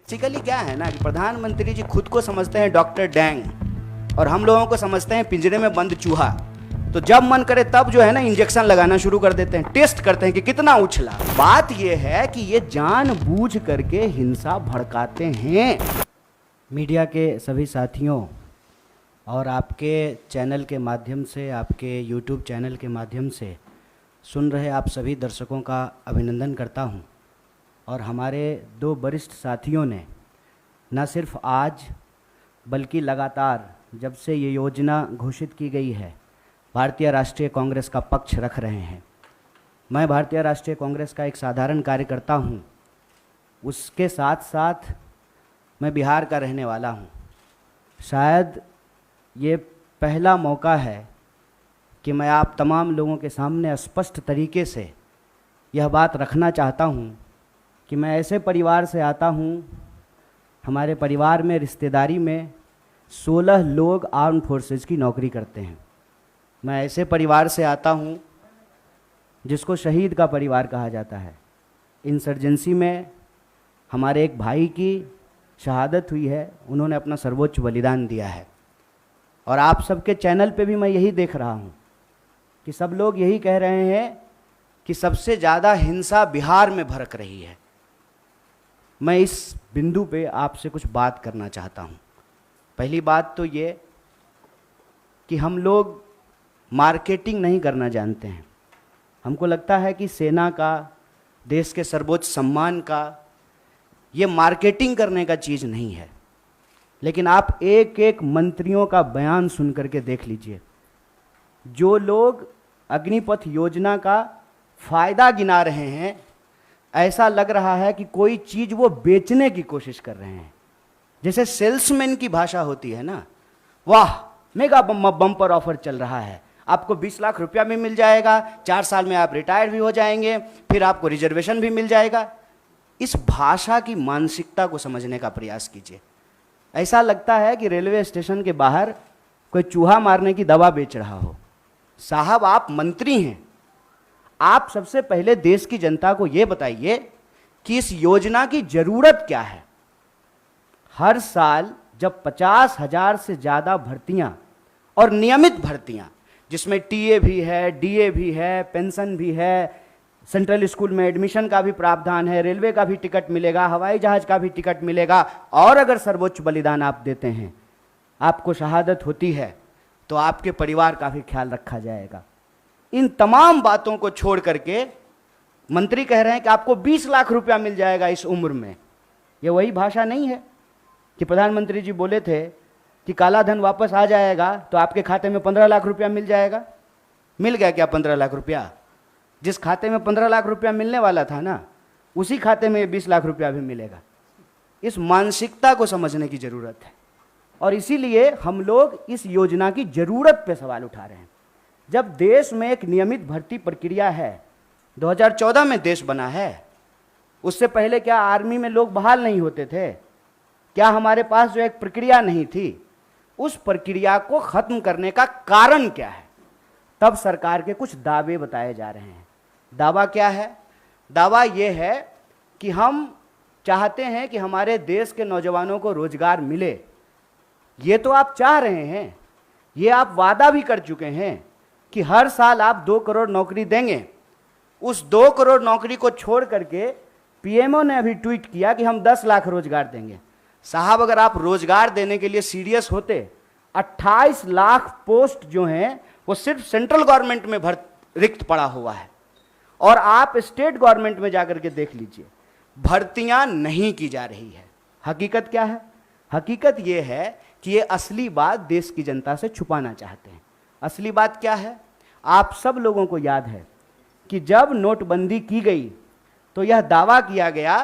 Basically क्या है ना कि प्रधानमंत्री जी खुद को समझते हैं डॉक्टर डैंग और हम लोगों को समझते हैं पिंजरे में बंद चूहा। तो जब मन करे तब जो है ना इंजेक्शन लगाना शुरू कर देते हैं, टेस्ट करते हैं कि कितना उछला। बात यह है कि ये जानबूझ करके हिंसा भड़काते हैं। मीडिया के सभी साथियों और आपके चैनल के माध्यम से, आपके यूट्यूब चैनल के माध्यम से सुन रहे आप सभी दर्शकों का अभिनंदन करता हूं। और हमारे दो वरिष्ठ साथियों ने न सिर्फ आज बल्कि लगातार जब से ये योजना घोषित की गई है भारतीय राष्ट्रीय कांग्रेस का पक्ष रख रहे हैं। मैं भारतीय राष्ट्रीय कांग्रेस का एक साधारण कार्यकर्ता हूँ, उसके साथ साथ मैं बिहार का रहने वाला हूँ। शायद ये पहला मौका है कि मैं आप तमाम लोगों के सामने स्पष्ट तरीके से यह बात रखना चाहता हूँ कि मैं ऐसे परिवार से आता हूँ, हमारे परिवार में रिश्तेदारी में 16 लोग आर्म फोर्सेस की नौकरी करते हैं। मैं ऐसे परिवार से आता हूँ जिसको शहीद का परिवार कहा जाता है। इंसर्जेंसी में हमारे एक भाई की शहादत हुई है, उन्होंने अपना सर्वोच्च बलिदान दिया है। और आप सबके चैनल पे भी मैं यही देख रहा हूँ कि सब लोग यही कह रहे हैं कि सबसे ज़्यादा हिंसा बिहार में भड़क रही है। मैं इस बिंदु पे आपसे कुछ बात करना चाहता हूँ। पहली बात तो ये कि हम लोग मार्केटिंग नहीं करना जानते हैं। हमको लगता है कि सेना का, देश के सर्वोच्च सम्मान का, ये मार्केटिंग करने का चीज़ नहीं है। लेकिन आप एक एक मंत्रियों का बयान सुन करके देख लीजिए। जो लोग अग्निपथ योजना का फ़ायदा गिना रहे हैं, ऐसा लग रहा है कि कोई चीज़ वो बेचने की कोशिश कर रहे हैं। जैसे सेल्समैन की भाषा होती है ना, वाह मेगा बम्पर ऑफर चल रहा है, आपको 20 लाख रुपया भी मिल जाएगा, 4 साल में आप रिटायर भी हो जाएंगे, फिर आपको रिजर्वेशन भी मिल जाएगा। इस भाषा की मानसिकता को समझने का प्रयास कीजिए। ऐसा लगता है कि रेलवे स्टेशन के बाहर कोई चूहा मारने की दवा बेच रहा हो। साहब, आप मंत्री हैं, आप सबसे पहले देश की जनता को यह बताइए कि इस योजना की जरूरत क्या है। हर साल जब 50,000 से ज़्यादा भर्तियां और नियमित भर्तियां, जिसमें टीए भी है, डीए भी है, पेंशन भी है, सेंट्रल स्कूल में एडमिशन का भी प्रावधान है, रेलवे का भी टिकट मिलेगा, हवाई जहाज का भी टिकट मिलेगा, और अगर सर्वोच्च बलिदान आप देते हैं, आपको शहादत होती है, तो आपके परिवार का भी ख्याल रखा जाएगा। इन तमाम बातों को छोड़ करके मंत्री कह रहे हैं कि आपको 20 लाख रुपया मिल जाएगा इस उम्र में। ये वही भाषा नहीं है कि प्रधानमंत्री जी बोले थे कि काला धन वापस आ जाएगा तो आपके खाते में 15 लाख रुपया मिल जाएगा। मिल गया क्या 15 लाख रुपया? जिस खाते में 15 लाख रुपया मिलने वाला था ना, उसी खाते में 20 लाख रुपया भी मिलेगा। इस मानसिकता को समझने की ज़रूरत है और इसीलिए हम लोग इस योजना की ज़रूरत पे सवाल उठा रहे हैं। जब देश में एक नियमित भर्ती प्रक्रिया है, 2014 में देश बना है, उससे पहले क्या आर्मी में लोग बहाल नहीं होते थे? क्या हमारे पास जो एक प्रक्रिया नहीं थी, उस प्रक्रिया को खत्म करने का कारण क्या है? तब सरकार के कुछ दावे बताए जा रहे हैं। दावा क्या है? दावा यह है कि हम चाहते हैं कि हमारे देश के नौजवानों को रोजगार मिले। ये तो आप चाह रहे हैं, ये आप वादा भी कर चुके हैं कि हर साल आप 2 करोड़ नौकरी देंगे। उस 2 करोड़ नौकरी को छोड़ करके पीएमओ ने अभी ट्वीट किया कि हम 10 लाख रोजगार देंगे। साहब, अगर आप रोजगार देने के लिए सीरियस होते, 28 लाख पोस्ट जो हैं वो सिर्फ सेंट्रल गवर्नमेंट में रिक्त पड़ा हुआ है। और आप स्टेट गवर्नमेंट में जाकर के देख लीजिए, भर्तियां नहीं की जा रही है। हकीकत क्या है? हकीकत यह है कि ये असली बात देश की जनता से छुपाना चाहते हैं। असली बात क्या है? आप सब लोगों को याद है कि जब नोटबंदी की गई तो यह दावा किया गया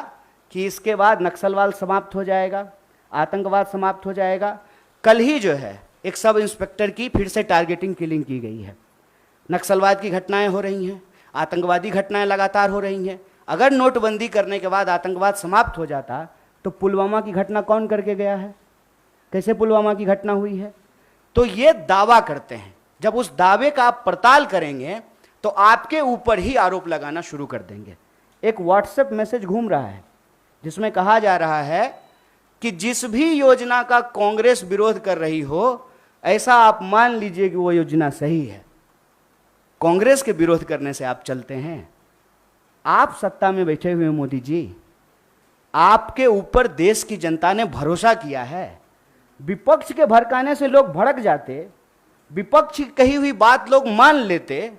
कि इसके बाद नक्सलवाद समाप्त हो जाएगा, आतंकवाद समाप्त हो जाएगा। कल ही जो है एक सब इंस्पेक्टर की फिर से टारगेटिंग किलिंग की गई है। नक्सलवाद की घटनाएं हो रही हैं, आतंकवादी घटनाएं लगातार हो रही हैं। अगर नोटबंदी करने के बाद आतंकवाद समाप्त हो जाता तो पुलवामा की घटना कौन करके गया है? कैसे पुलवामा की घटना हुई है? तो ये दावा करते हैं। जब उस दावे का आप पड़ताल करेंगे तो आपके ऊपर ही आरोप लगाना शुरू कर देंगे। एक व्हाट्सएप मैसेज घूम रहा है जिसमें कहा जा रहा है कि जिस भी योजना का कांग्रेस विरोध कर रही हो, ऐसा आप मान लीजिए कि वो योजना सही है, कांग्रेस के विरोध करने से आप चलते हैं। आप सत्ता में बैठे हुए मोदी जी, आपके ऊपर देश की जनता ने भरोसा किया है। विपक्ष के भड़काने से लोग भड़क जाते, विपक्ष की कही हुई बात लोग मान लेते,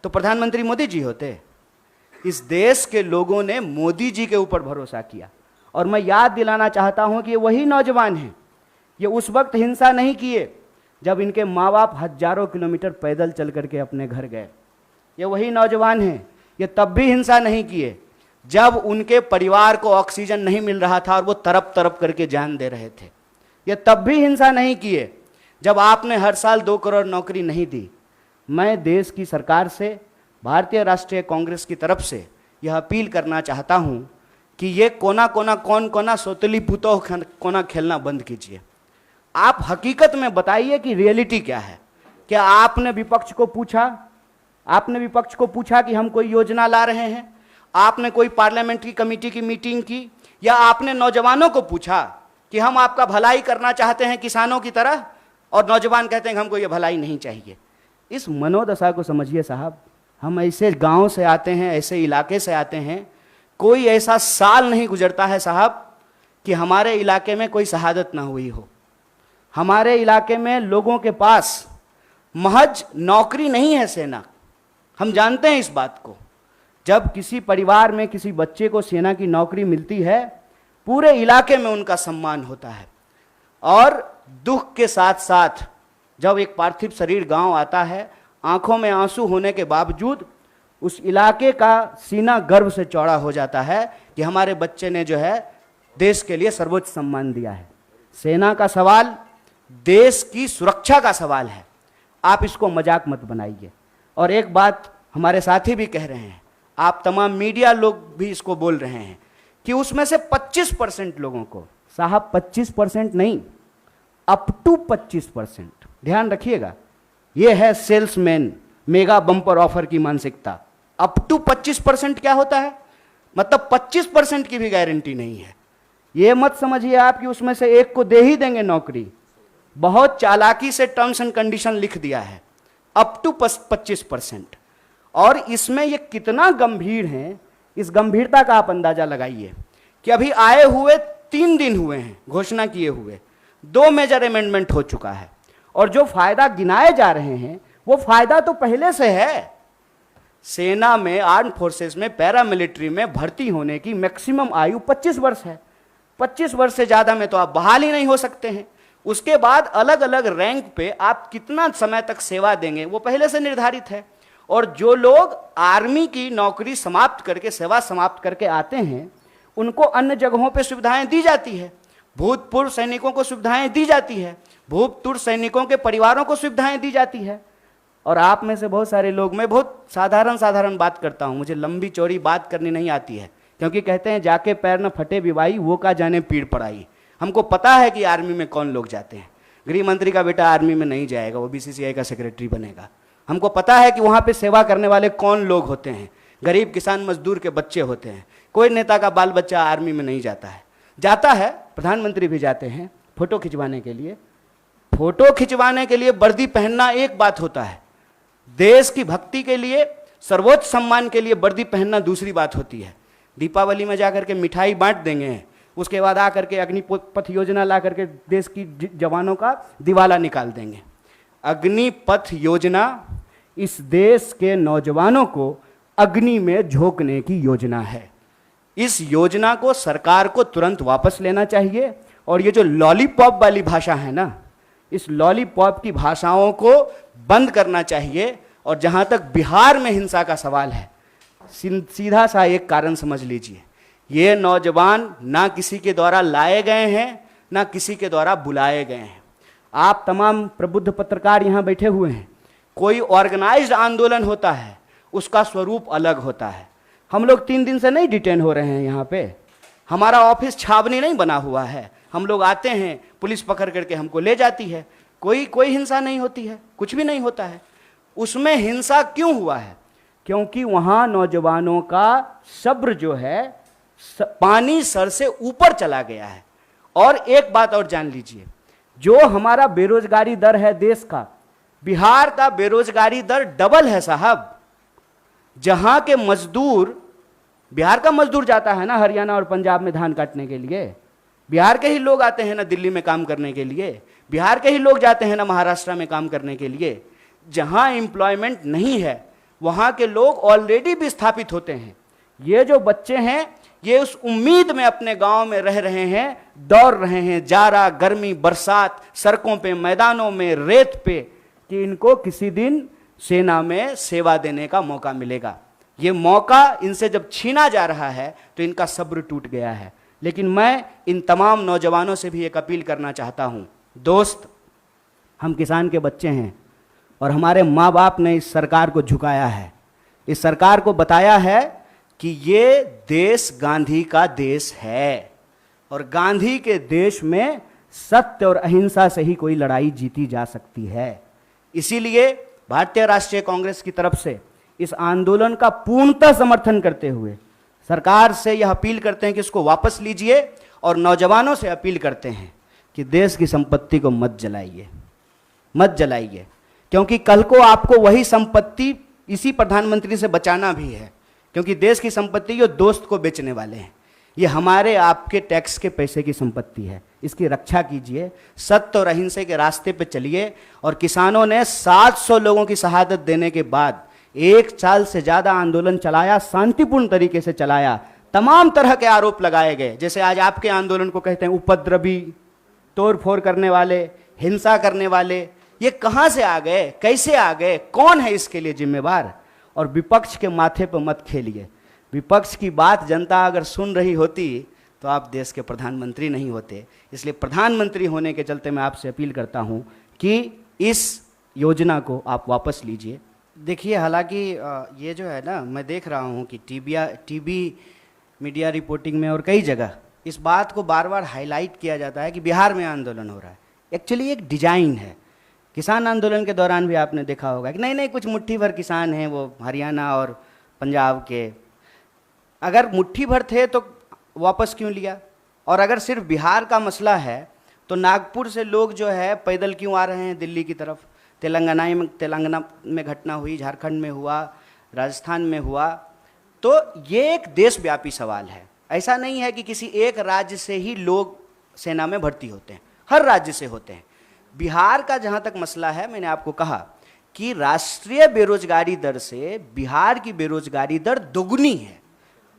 तो प्रधानमंत्री मोदी जी होते। इस देश के लोगों ने मोदी जी के ऊपर भरोसा किया। और मैं याद दिलाना चाहता हूं कि ये वही नौजवान हैं, ये उस वक्त हिंसा नहीं किए जब इनके माँ बाप हजारों किलोमीटर पैदल चल करके अपने घर गए। ये वही नौजवान हैं, ये तब भी हिंसा नहीं किए जब उनके परिवार को ऑक्सीजन नहीं मिल रहा था और वो तरप तरप करके जान दे रहे थे। ये तब भी हिंसा नहीं किए जब आपने हर साल 2 करोड़ नौकरी नहीं दी। मैं देश की सरकार से, भारतीय राष्ट्रीय कांग्रेस की तरफ से यह अपील करना चाहता हूं कि ये कोना कोना कौन कोना सोतली पुतो कोना खेलना बंद कीजिए। आप हकीकत में बताइए कि रियलिटी क्या है। क्या आपने विपक्ष को पूछा? आपने विपक्ष को पूछा कि हम कोई योजना ला रहे हैं? आपने कोई पार्लियामेंट्री कमेटी की मीटिंग की? या आपने नौजवानों को पूछा कि हम आपका भलाई करना चाहते हैं किसानों की तरह, और नौजवान कहते हैं कि हमको ये भलाई नहीं चाहिए? इस मनोदशा को समझिए साहब। हम ऐसे गांव से आते हैं, ऐसे इलाके से आते हैं, कोई ऐसा साल नहीं गुजरता है साहब कि हमारे इलाके में कोई शहादत ना हुई हो। हमारे इलाके में लोगों के पास महज नौकरी नहीं है सेना, हम जानते हैं इस बात को। जब किसी परिवार में किसी बच्चे को सेना की नौकरी मिलती है, पूरे इलाके में उनका सम्मान होता है। और दुख के साथ साथ जब एक पार्थिव शरीर गांव आता है, आंखों में आंसू होने के बावजूद उस इलाके का सीना गर्व से चौड़ा हो जाता है कि हमारे बच्चे ने जो है देश के लिए सर्वोच्च सम्मान दिया है। सेना का सवाल देश की सुरक्षा का सवाल है, आप इसको मजाक मत बनाइए। और एक बात हमारे साथी भी कह रहे हैं, आप तमाम मीडिया लोग भी इसको बोल रहे हैं कि उसमें से 25% लोगों को, साहब 25% नहीं, अप टू 25%, ध्यान रखिएगा, यह है सेल्समैन मेगा बम्पर ऑफर की मानसिकता। अप टू 25% क्या होता है? मतलब 25% की भी गारंटी नहीं है। यह मत समझिए आप कि उसमें से एक को दे ही देंगे नौकरी। बहुत चालाकी से टर्म्स एंड कंडीशन लिख दिया है, अप टू 25%। और इसमें यह कितना गंभीर है, इस गंभीरता का आप अंदाजा लगाइए कि अभी आए हुए 3 दिन हुए हैं घोषणा किए हुए, 2 मेजर अमेंडमेंट हो चुका है, और जो फायदा गिनाए जा रहे हैं वो फायदा तो पहले से है। सेना में, आर्म फोर्सेस में, पैरामिलिट्री में भर्ती होने की मैक्सिमम आयु 25 वर्ष है। 25 वर्ष से ज्यादा में तो आप बहाल ही नहीं हो सकते हैं। उसके बाद अलग अलग रैंक पे आप कितना समय तक सेवा देंगे वो पहले से निर्धारित है। और जो लोग आर्मी की नौकरी समाप्त करके, सेवा समाप्त करके आते हैं, उनको अन्य जगहों पे सुविधाएं दी जाती है। भूतपूर्व सैनिकों को सुविधाएं दी जाती है, भूतपूर्व सैनिकों के परिवारों को सुविधाएं दी जाती है। और आप में से बहुत सारे लोग, मैं बहुत साधारण बात करता हूं, मुझे लंबी चौड़ी बात करनी नहीं आती है, क्योंकि कहते हैं जाके पैर न फटे विवाई, वो का जाने पीड़ पड़ाई। हमको पता है कि आर्मी में कौन लोग जाते हैं। गृह मंत्री का बेटा आर्मी में नहीं जाएगा, वो बीसीसीआई का सेक्रेटरी बनेगा। हमको पता है कि वहां पे सेवा करने वाले कौन लोग होते हैं, गरीब किसान मजदूर के बच्चे होते हैं। कोई नेता का बाल बच्चा आर्मी में नहीं जाता है। जाता है, प्रधानमंत्री भी जाते हैं फोटो खिंचवाने के लिए। फोटो खिंचवाने के लिए वर्दी पहनना एक बात होता है, देश की भक्ति के लिए, सर्वोच्च सम्मान के लिए वर्दी पहनना दूसरी बात होती है। दीपावली में जाकर के मिठाई बांट देंगे, उसके बाद आकर के अग्निपथ योजना ला करके देश की जवानों का दिवाला निकाल देंगे। अग्निपथ योजना इस देश के नौजवानों को अग्नि में झोंकने की योजना है। इस योजना को सरकार को तुरंत वापस लेना चाहिए। और ये जो लॉलीपॉप वाली भाषा है ना, इस लॉलीपॉप की भाषाओं को बंद करना चाहिए। और जहां तक बिहार में हिंसा का सवाल है, सीधा सा एक कारण समझ लीजिए, ये नौजवान ना किसी के द्वारा लाए गए हैं, ना किसी के द्वारा बुलाए गए हैं। आप तमाम प्रबुद्ध पत्रकार यहां बैठे हुए हैं, कोई ऑर्गेनाइज्ड आंदोलन होता है, उसका स्वरूप अलग होता है। हम लोग 3 दिन से नहीं डिटेन हो रहे हैं यहाँ पे, हमारा ऑफिस छावनी नहीं बना हुआ है। हम लोग आते हैं, पुलिस पकड़ करके हमको ले जाती है, कोई हिंसा नहीं होती है, कुछ भी नहीं होता है। उसमें हिंसा क्यों हुआ है? क्योंकि वहां नौजवानों का सब्र जो है, पानी सर से ऊपर चला गया है। और एक बात और जान लीजिए, जो हमारा बेरोजगारी दर है देश का, बिहार का बेरोजगारी दर डबल है साहब। जहां के मजदूर, बिहार का मजदूर जाता है ना हरियाणा और पंजाब में धान काटने के लिए, बिहार के ही लोग आते हैं ना दिल्ली में काम करने के लिए, बिहार के ही लोग जाते हैं ना महाराष्ट्र में काम करने के लिए। जहां एम्प्लॉयमेंट नहीं है वहां के लोग ऑलरेडी विस्थापित होते हैं। ये जो बच्चे हैं ये उस उम्मीद में अपने गांव में रह रहे हैं, दौड़ रहे हैं जाड़ा गर्मी बरसात, सड़कों पे मैदानों में रेत पे, कि इनको किसी दिन सेना में सेवा देने का मौका मिलेगा। ये मौका इनसे जब छीना जा रहा है तो इनका सब्र टूट गया है। लेकिन मैं इन तमाम नौजवानों से भी एक अपील करना चाहता हूं, दोस्त, हम किसान के बच्चे हैं और हमारे माँ बाप ने इस सरकार को झुकाया है, इस सरकार को बताया है कि ये देश गांधी का देश है और गांधी के देश में सत्य और अहिंसा से ही कोई लड़ाई जीती जा सकती है। इसीलिए भारतीय राष्ट्रीय कांग्रेस की तरफ से इस आंदोलन का पूर्णतः समर्थन करते हुए सरकार से यह अपील करते हैं कि इसको वापस लीजिए और नौजवानों से अपील करते हैं कि देश की संपत्ति को मत जलाइए, मत जलाइए, क्योंकि कल को आपको वही संपत्ति इसी प्रधानमंत्री से बचाना भी है। क्योंकि देश की संपत्ति ये दोस्त को बेचने वाले हैं, ये हमारे आपके टैक्स के पैसे की संपत्ति है। इसकी रक्षा कीजिए, सत्य और अहिंसा के रास्ते पे चलिए। और किसानों ने 700 लोगों की शहादत देने के बाद 1 साल से ज़्यादा आंदोलन चलाया, शांतिपूर्ण तरीके से चलाया। तमाम तरह के आरोप लगाए गए, जैसे आज आपके आंदोलन को कहते हैं उपद्रवी, तोड़फोड़ करने वाले, हिंसा करने वाले। ये कहाँ से आ गए, कैसे आ गए, कौन है इसके लिए जिम्मेवार? और विपक्ष के माथे पर मत खेलिए। विपक्ष की बात जनता अगर सुन रही होती तो आप देश के प्रधानमंत्री नहीं होते। इसलिए प्रधानमंत्री होने के चलते मैं आपसे अपील करता हूं कि इस योजना को आप वापस लीजिए। देखिए, हालांकि ये जो है ना, मैं देख रहा हूं कि टीवी मीडिया रिपोर्टिंग में और कई जगह इस बात को बार बार हाईलाइट किया जाता है कि बिहार में आंदोलन हो रहा है। एक्चुअली एक डिजाइन है। किसान आंदोलन के दौरान भी आपने देखा होगा कि नहीं कुछ मुट्ठी भर किसान हैं वो हरियाणा और पंजाब के। अगर मुट्ठी भर थे तो वापस क्यों लिया? और अगर सिर्फ बिहार का मसला है तो नागपुर से लोग जो है पैदल क्यों आ रहे हैं दिल्ली की तरफ? तेलंगाना में घटना हुई, झारखंड में हुआ, राजस्थान में हुआ। तो ये एक देशव्यापी सवाल है। ऐसा नहीं है कि किसी एक राज्य से ही लोग सेना में भर्ती होते हैं, हर राज्य से होते हैं। बिहार का जहाँ तक मसला है, मैंने आपको कहा कि राष्ट्रीय बेरोजगारी दर से बिहार की बेरोजगारी दर दोगुनी है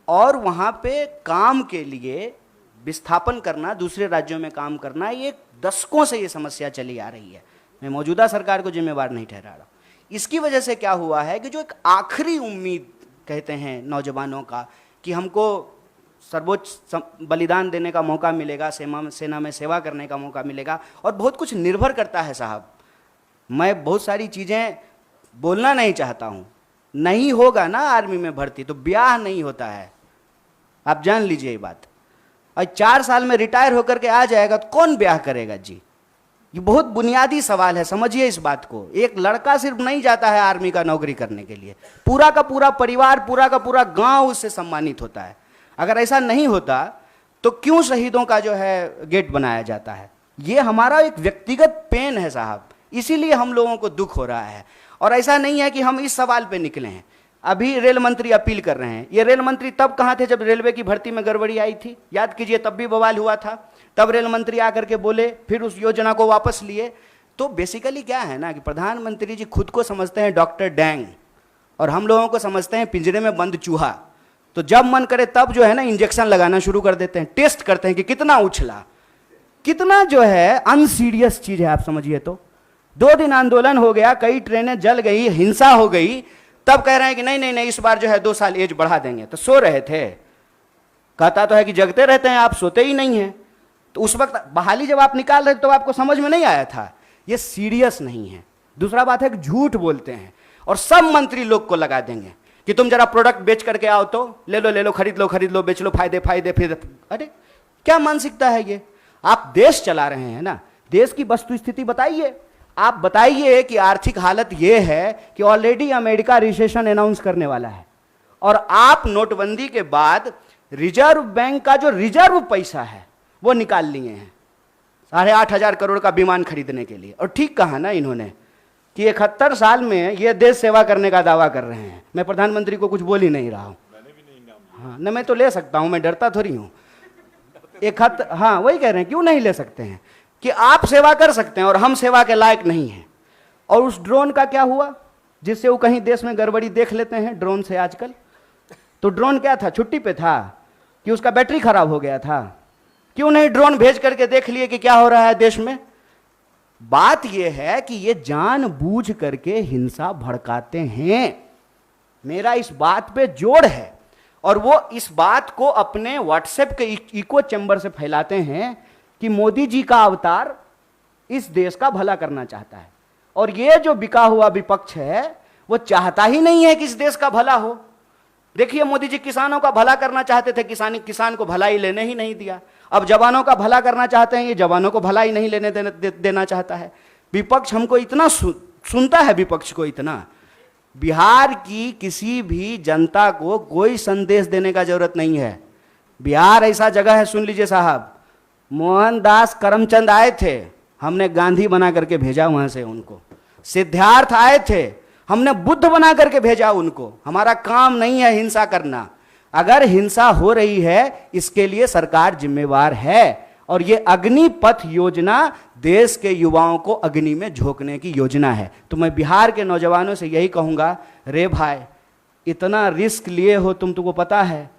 और वहाँ पे काम के लिए विस्थापन करना, दूसरे राज्यों में काम करना, ये दशकों से ये समस्या चली आ रही है। मैं मौजूदा सरकार को जिम्मेवार नहीं ठहरा रहा। इसकी वजह से क्या हुआ है कि जो एक आखिरी उम्मीद कहते हैं नौजवानों का कि हमको सर्वोच्च बलिदान देने का मौका मिलेगा, सेना में सेवा करने का मौका मिलेगा, और बहुत कुछ निर्भर करता है साहब। मैं बहुत सारी चीज़ें बोलना नहीं चाहता हूँ। नहीं होगा ना आर्मी में भर्ती तो ब्याह नहीं होता है, आप जान लीजिए ये बात। और 4 साल में रिटायर होकर के आ जाएगा तो कौन ब्याह करेगा जी? ये बहुत बुनियादी सवाल है, समझिए इस बात को। एक लड़का सिर्फ नहीं जाता है आर्मी का नौकरी करने के लिए, पूरा का पूरा परिवार, पूरा का पूरा गांव उससे सम्मानित होता है। अगर ऐसा नहीं होता तो क्यों शहीदों का जो है गेट बनाया जाता है? ये हमारा एक व्यक्तिगत पेन है साहब, इसीलिए हम लोगों को दुख हो रहा है। और ऐसा नहीं है कि हम इस सवाल पे निकले हैं। अभी रेल मंत्री अपील कर रहे हैं। ये रेल मंत्री तब कहाँ थे जब रेलवे की भर्ती में गड़बड़ी आई थी? याद कीजिए, तब भी बवाल हुआ था। तब रेल मंत्री आकर के बोले, फिर उस योजना को वापस लिए। तो बेसिकली क्या है ना कि प्रधानमंत्री जी खुद को समझते हैं डॉक्टर डैंग और हम लोगों को समझते हैं पिंजरे में बंद चूहा। तो जब मन करे तब जो है ना इंजेक्शन लगाना शुरू कर देते हैं, टेस्ट करते हैं कि कितना उछला, कितना जो है अनसीरियस चीज है। आप समझिए तो 2 दिन आंदोलन हो गया, कई ट्रेनें जल गई, हिंसा हो गई, तब कह रहे हैं कि नहीं इस बार जो है 2 साल एज बढ़ा देंगे। तो सो रहे थे, कहता तो है कि जगते रहते हैं आप, सोते ही नहीं हैं। तो उस वक्त बहाली जब आप निकाल रहे तो आपको समझ में नहीं आया था। ये सीरियस नहीं है। दूसरा बात है कि झूठ बोलते हैं और सब मंत्री लोग को लगा देंगे कि तुम जरा प्रोडक्ट बेच करके आओ तो ले लो, खरीद लो, बेच लो, फायदे फिर। अरे क्या मानसिकता है ये? आप देश चला रहे हैं ना, देश की वस्तु स्थिति बताइए। आप बताइए कि आर्थिक हालत यह है कि ऑलरेडी अमेरिका रिसेशन अनाउंस करने वाला है और आप नोटबंदी के बाद रिजर्व बैंक का जो रिजर्व पैसा है वो निकाल लिए हैं 8,500 करोड़ का विमान खरीदने के लिए। और ठीक कहा ना इन्होंने कि 71 साल में ये देश सेवा करने का दावा कर रहे हैं। मैं प्रधानमंत्री को कुछ बोल ही नहीं रहा हूँ। हाँ न, मैं तो ले सकता हूँ, मैं डरता थोड़ी हूँ। हाँ वही कह रहे हैं, क्यों नहीं ले सकते हैं कि आप सेवा कर सकते हैं और हम सेवा के लायक नहीं हैं। और उस ड्रोन का क्या हुआ जिससे वो कहीं देश में गड़बड़ी देख लेते हैं ड्रोन से आजकल? तो ड्रोन क्या था, छुट्टी पे था कि उसका बैटरी खराब हो गया था? क्यों नहीं ड्रोन भेज करके देख लिए कि क्या हो रहा है देश में? बात यह है कि ये जानबूझ करके हिंसा भड़काते हैं। मेरा इस बात पे जोर है। और वो इस बात को अपने व्हाट्सएप के इको चैम्बर से फैलाते हैं कि मोदी जी का अवतार इस देश का भला करना चाहता है। और ये जो बिका हुआ विपक्ष है वो चाहता ही नहीं है कि इस देश का भला हो। देखिए मोदी जी किसानों का भला करना चाहते थे, किसान को भलाई लेने ही नहीं दिया। अब जवानों का भला करना चाहते हैं, ये जवानों को भलाई नहीं लेने देना चाहता है। विपक्ष हमको इतना सुनता है, विपक्ष को इतना। बिहार की किसी भी जनता को कोई संदेश देने का जरूरत नहीं है। बिहार ऐसा जगह है, सुन लीजिए साहब, मोहनदास करमचंद आए थे, हमने गांधी बना करके भेजा वहां से उनको। सिद्धार्थ आए थे, हमने बुद्ध बना करके भेजा उनको। हमारा काम नहीं है हिंसा करना। अगर हिंसा हो रही है इसके लिए सरकार जिम्मेवार है। और ये अग्निपथ योजना देश के युवाओं को अग्नि में झोंकने की योजना है। तो मैं बिहार के नौजवानों से यही कहूंगा, रे भाई इतना रिस्क लिए हो तुमको पता है।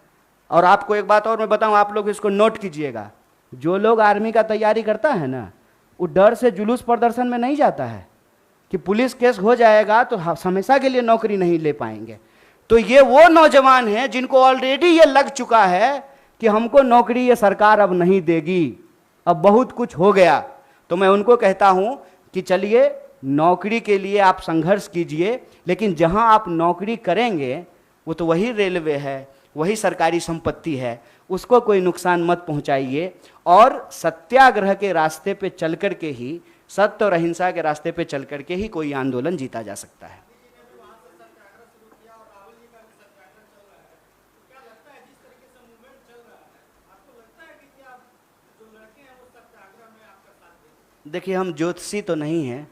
और आपको एक बात और मैं बताऊं, आप लोग इसको नोट कीजिएगा, जो लोग आर्मी का तैयारी करता है ना, वो डर से जुलूस प्रदर्शन में नहीं जाता है कि पुलिस केस हो जाएगा तो हमेशा के लिए नौकरी नहीं ले पाएंगे। तो ये वो नौजवान हैं जिनको ऑलरेडी ये लग चुका है कि हमको नौकरी ये सरकार अब नहीं देगी, अब बहुत कुछ हो गया। तो मैं उनको कहता हूं कि चलिए नौकरी के लिए आप संघर्ष कीजिए, लेकिन जहां आप नौकरी करेंगे वो तो वही रेलवे है, वही सरकारी संपत्ति है, उसको कोई नुकसान मत पहुंचाइए। और सत्याग्रह के रास्ते पे चल करके ही, सत्य और अहिंसा के रास्ते पे चल करके ही कोई आंदोलन जीता जा सकता है। देखिए हम ज्योतिषी तो नहीं हैं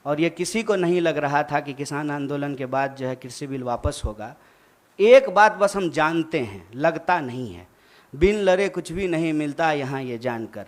और ये किसी को नहीं लग रहा था कि किसान आंदोलन के बाद जो है कृषि बिल वापस होगा। एक बात बस हम जानते हैं, लगता नहीं है, बिन लड़े कुछ भी नहीं मिलता यहाँ ये जानकर।